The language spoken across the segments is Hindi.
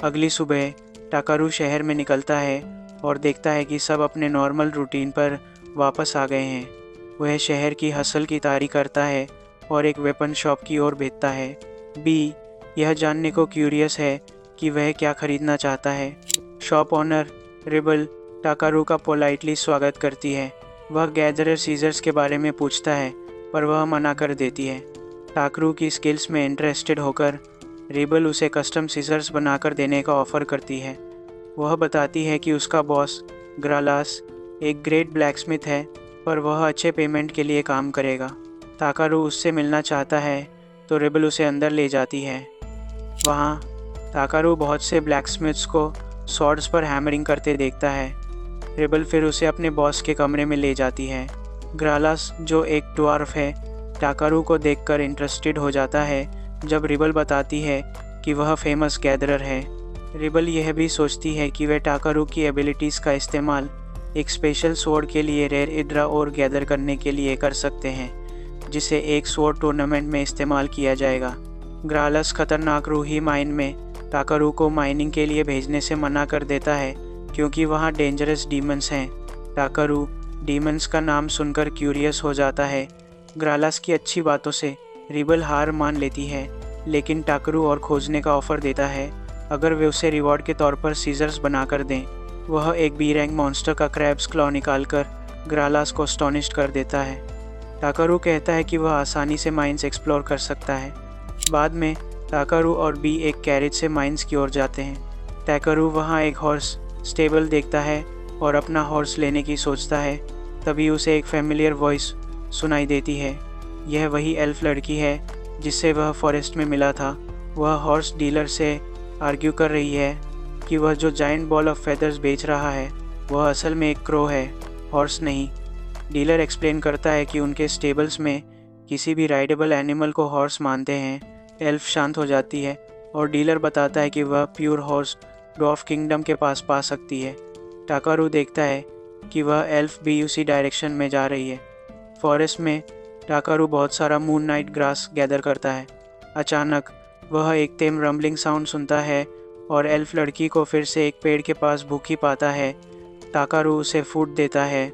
अगली सुबह टाकारू शहर में निकलता है और देखता है कि सब अपने नॉर्मल रूटीन पर वापस आ गए हैं। वह शहर की हसल की तारीफ करता है और एक वेपन शॉप की ओर भेजता है। बी यह जानने को क्यूरियस है कि वह क्या खरीदना चाहता है। शॉप ओनर रिबल टाकारू का पोलाइटली स्वागत करती है। वह गैदरर सीजर्स के बारे में पूछता है पर वह मना कर देती है। टाकारू की स्किल्स में इंटरेस्टेड होकर रिबल उसे कस्टम सीजर्स बनाकर देने का ऑफ़र करती है। वह बताती है कि उसका बॉस ग्रालास एक ग्रेट ब्लैकस्मिथ है पर वह अच्छे पेमेंट के लिए काम करेगा। टाकारू उससे मिलना चाहता है तो रिबल उसे अंदर ले जाती है। वहाँ टाकारू बहुत से ब्लैकस्मिथ्स को स्वॉर्ड्स पर हैमरिंग करते देखता है। रिबल फिर उसे अपने बॉस के कमरे में ले जाती है। ग्रालास जो एक ड्वार्फ है टाकारू को देखकर इंटरेस्टेड हो जाता है जब रिबल बताती है कि वह फेमस गैदरर है। रिबल यह भी सोचती है कि वे टाकारू की एबिलिटीज़ का इस्तेमाल एक स्पेशल स्वॉर्ड के लिए रेयर इड्रा और गैदर करने के लिए कर सकते हैं जिसे एक स्वॉर्ड टूर्नामेंट में इस्तेमाल किया जाएगा। ग्रालास खतरनाक रूही माइन में टाकारू को माइनिंग के लिए भेजने से मना कर देता है क्योंकि वहाँ डेंजरस डीमंस हैं। टाकारू डीमंस का नाम सुनकर क्यूरियस हो जाता है। ग्रालास की अच्छी बातों से रिबल हार मान लेती है लेकिन टाकारू और खोजने का ऑफ़र देता है अगर वे उसे रिवॉर्ड के तौर पर सीजर्स बनाकर दें। वह एक बी रैंक मॉन्स्टर का क्रैब्स क्लॉ निकालकर ग्रालास को स्टॉनिश्ड कर देता है। टाकारू कहता है कि वह आसानी से माइंस एक्सप्लोर कर सकता है। बाद में टाकारू और बी एक कैरेज से माइंस की ओर जाते हैं। टाकारू वहाँ एक हॉर्स स्टेबल देखता है और अपना हॉर्स लेने की सोचता है। तभी उसे एक फेमिलियर वॉइस सुनाई देती है। यह वही एल्फ लड़की है जिससे वह फॉरेस्ट में मिला था। वह हॉर्स डीलर से आर्ग्यू कर रही है कि वह जो जायंट बॉल ऑफ फेदर्स बेच रहा है वह असल में एक क्रो है, हॉर्स नहीं। डीलर एक्सप्लेन करता है कि उनके स्टेबल्स में किसी भी राइडेबल एनिमल को हॉर्स मानते हैं। एल्फ शांत हो जाती है और डीलर बताता है कि वह प्योर हॉर्स ड्वार्फ किंगडम के पास पा सकती है। टाकारू देखता है कि वह एल्फ भी उसी डायरेक्शन में जा रही है। फॉरेस्ट में टाकारू बहुत सारा मून नाइट ग्रास गैदर करता है। अचानक वह एक तेम रम्बलिंग साउंड सुनता है और एल्फ लड़की को फिर से एक पेड़ के पास भूखी पाता है। टाकारू उसे फूड देता है।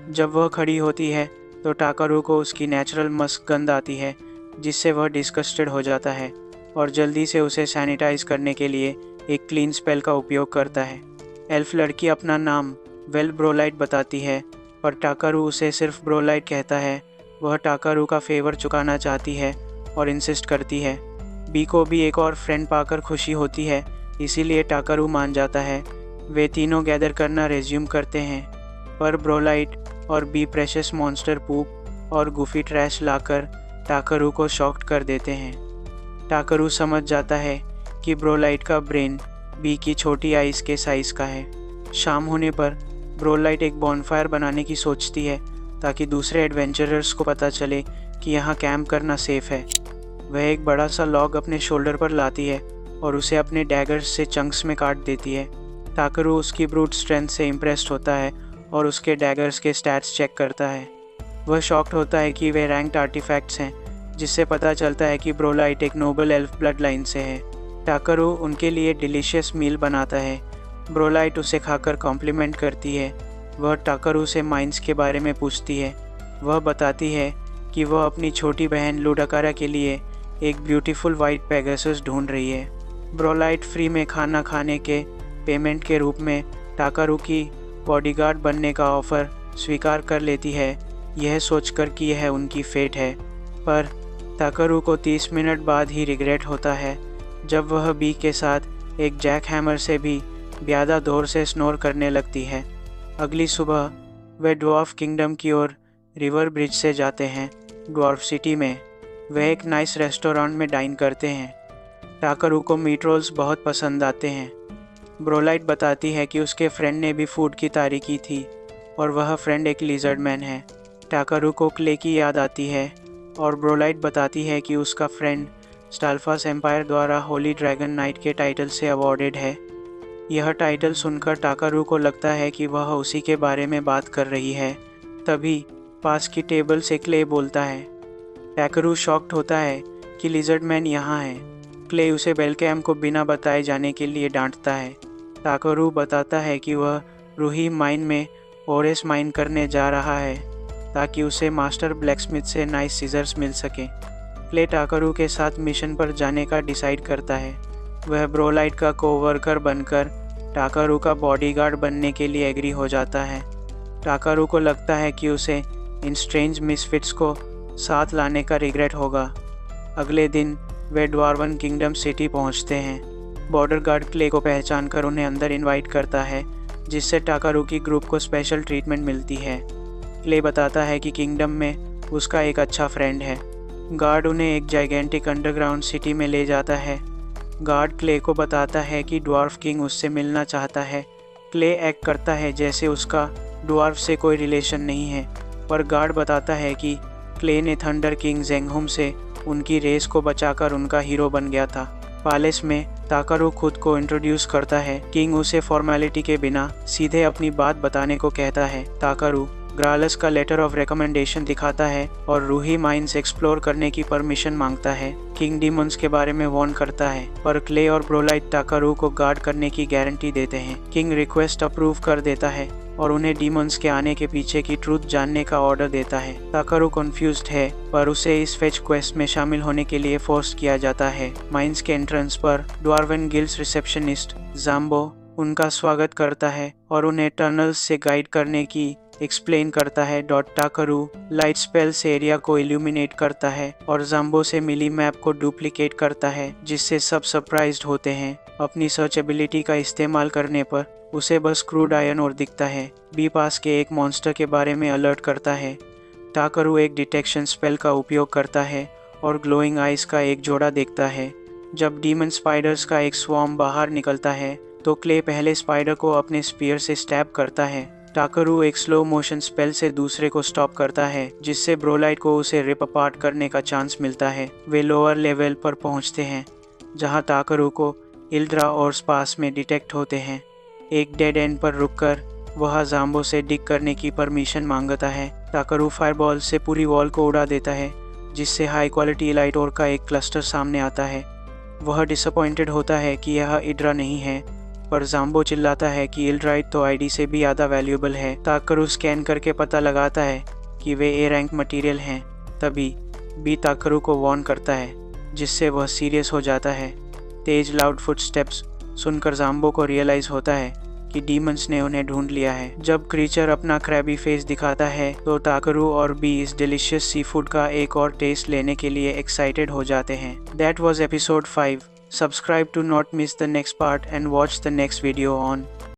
जब वह खड़ी होती है तो टाकारू को उसकी नेचुरल मस्क गंध आती है जिससे वह डिस्गस्टेड हो जाता है और जल्दी से उसे सैनिटाइज करने के लिए एक क्लीन स्पेल का उपयोग करता है। एल्फ लड़की अपना नाम वेल ब्रोलाइट बताती है पर टाकारू उसे सिर्फ ब्रोलाइट कहता है। वह टाकारू का फेवर चुकाना चाहती है और इंसिस्ट करती है। बी को भी एक और फ्रेंड पाकर खुशी होती है इसीलिए टाकारू मान जाता है। वे तीनों गैदर करना रेज्यूम करते हैं पर ब्रोलाइट और बी प्रेशियस मॉन्स्टर पूप और गुफी ट्रैश लाकर टाकारू को शॉक्ड कर देते हैं। टाकारू समझ जाता है कि ब्रोलाइट का ब्रेन बी की छोटी आइस के साइज़ का है। शाम होने पर ब्रोलाइट एक बॉनफायर बनाने की सोचती है ताकि दूसरे एडवेंचरर्स को पता चले कि यहाँ कैंप करना सेफ़ है। वह एक बड़ा सा लॉग अपने शोल्डर पर लाती है और उसे अपने डैगर्स से चंक्स में काट देती है। टाकारू उसकी ब्रूट स्ट्रेंथ से इम्प्रेस्ड होता है और उसके डैगर्स के स्टैट्स चेक करता है। वह शॉक्ड होता है कि वे रैंक्ड आर्टिफैक्ट्स हैं जिससे पता चलता है कि ब्रोलाइट एक नोबल एल्फ ब्लड लाइन से है। टाकारू उनके लिए डिलीशियस मील बनाता है। ब्रोलाइट उसे खाकर कॉम्प्लीमेंट करती है। वह टाकारू से माइंस के बारे में पूछती है। वह बताती है कि वह अपनी छोटी बहन लुडाकारा के लिए एक ब्यूटीफुल वाइट पेगासस ढूंढ रही है। ब्रोलाइट फ्री में खाना खाने के पेमेंट के रूप में टाकारू की बॉडीगार्ड बनने का ऑफ़र स्वीकार कर लेती है, यह सोचकर कि यह उनकी फेट है। पर टाकारू को 30 मिनट बाद ही रिग्रेट होता है जब वह बी के साथ एक जैक हैमर से भी ज़्यादा जोर से स्नोर करने लगती है। अगली सुबह वे ड्वार्फ किंगडम की ओर रिवर ब्रिज से जाते हैं। ड्वार्फ सिटी में वे एक नाइस रेस्टोरेंट में डाइन करते हैं। टाकारू को मीट रोल्स बहुत पसंद आते हैं। ब्रोलाइट बताती है कि उसके फ्रेंड ने भी फूड की तारीफ की थी और वह फ्रेंड एक लिजर्ड मैन है। टाकारू को क्ले की याद आती है और ब्रोलाइट बताती है कि उसका फ्रेंड स्टाल्फास एम्पायर द्वारा होली ड्रैगन नाइट के टाइटल से अवॉर्डेड है। यह टाइटल सुनकर टाकारू को लगता है कि वह उसी के बारे में बात कर रही है। तभी पास की टेबल से क्ले बोलता है। टाकारू शॉक्ड होता है कि लिजर्ड मैन यहाँ है। क्ले उसे बेलकैम को बिना बताए जाने के लिए डांटता है। टाकरू बताता है कि वह रूही माइन में ओरेस माइन करने जा रहा है ताकि उसे मास्टर ब्लैकस्मिथ से नाइस सीजर्स मिल सके। क्ले टाकरू के साथ मिशन पर जाने का डिसाइड करता है। वह ब्रोलाइट का कोवर्कर बनकर टाकरू का बॉडीगार्ड बनने के लिए एग्री हो जाता है। टाकरू को लगता है कि उसे इन स्ट्रेंज मिसफिट्स को साथ लाने का रिग्रेट होगा। अगले दिन वे ड्वार्वन किंगडम सिटी पहुंचते हैं। बॉर्डर गार्ड क्ले को पहचानकर उन्हें अंदर इनवाइट करता है, जिससे टाकरू की ग्रुप को स्पेशल ट्रीटमेंट मिलती है। क्ले बताता है कि किंगडम में उसका एक अच्छा फ्रेंड है। गार्ड उन्हें एक जाइगेंटिक अंडरग्राउंड सिटी में ले जाता है। गार्ड क्ले को बताता है कि ड्वार्फ किंग उससे मिलना चाहता है। क्ले एक्ट करता है जैसे उसका ड्वार्फ से कोई रिलेशन नहीं है, पर गार्ड बताता है कि क्ले ने थंडर किंग जेंगहुम से उनकी रेस को बचाकर उनका हीरो बन गया था। पैलेस में टाकरू खुद को इंट्रोड्यूस करता है। किंग उसे फॉर्मेलिटी के बिना सीधे अपनी बात बताने को कहता है। टाकरू ग्रालस का लेटर ऑफ रिकमेंडेशन दिखाता है और रूही माइंस एक्सप्लोर करने की परमिशन मांगता है। किंग डीमंस के बारे में वार्न करता है, पर क्ले और ब्रोलाइट टाकरू को गार्ड करने की गारंटी देते हैं। किंग रिक्वेस्ट अप्रूव कर देता है और उन्हें डीमंस के आने के पीछे की ट्रूथ जानने का ऑर्डर देता है। टाकरू कंफ्यूज्ड है, पर उसे इस फेच क्वेस्ट में शामिल होने के लिए फोर्स किया जाता है। माइंस के एंट्रेंस पर ड्वार्वन गिल्ड्स रिसेप्शनिस्ट जाम्बो उनका स्वागत करता है और उन्हें टनल्स से गाइड करने की एक्सप्लेन करता है। टाकरू लाइट स्पेल से एरिया को इल्यूमिनेट करता है और जाम्बो से मिली मैप को डुप्लीकेट करता है, जिससे सब सरप्राइज्ड होते हैं। अपनी सर्च एबिलिटी का इस्तेमाल करने पर उसे बस क्रूड आयरन और दिखता है। बी पास के एक मॉन्स्टर के बारे में अलर्ट करता है। टाकरू एक डिटेक्शन स्पेल का उपयोग करता है और ग्लोइंग आइज का एक जोड़ा देखता है। जब डीमन स्पाइडर्स का एक स्वॉर्म बाहर निकलता है तो क्ले पहले स्पाइडर को अपने स्पीयर से स्टैब करता है। टाकरू एक स्लो मोशन स्पेल से दूसरे को स्टॉप करता है, जिससे ब्रोलाइट को उसे रिप अपार्ट करने का चांस मिलता है। वे लोअर लेवल पर पहुंचते हैं, जहां टाकरू को इल्ड्रा और स्पास में डिटेक्ट होते हैं। एक डेड एंड पर रुककर वह जाम्बो से डिग करने की परमिशन मांगता है। टाकरू फायरबॉल से पूरी वॉल को उड़ा देता है, जिससे हाई क्वालिटी लाइट और का एक क्लस्टर सामने आता है। वह डिसअपॉइंटेड होता है कि यह इड्रा नहीं है, पर जाम्बो चिल्लाता है कि इल्ड्राइट तो आईडी से भी ज़्यादा वैल्यूएबल है। टाकरू स्कैन करके पता लगाता है कि वे ए रैंक मटेरियल हैं। तभी बी टाकरू को वार्न करता है, जिससे वह सीरियस हो जाता है। तेज लाउड फुटस्टेप्स सुनकर जाम्बो को रियलाइज होता है कि डीमंस ने उन्हें ढूंढ लिया है। जब क्रीचर अपना क्रैबी फेस दिखाता है तो टाकरू और बी इस डिलीशियस सी फूड का एक और टेस्ट लेने के लिए एक्साइटेड हो जाते हैं। That was episode 5. Subscribe to not miss the next part and watch the next video on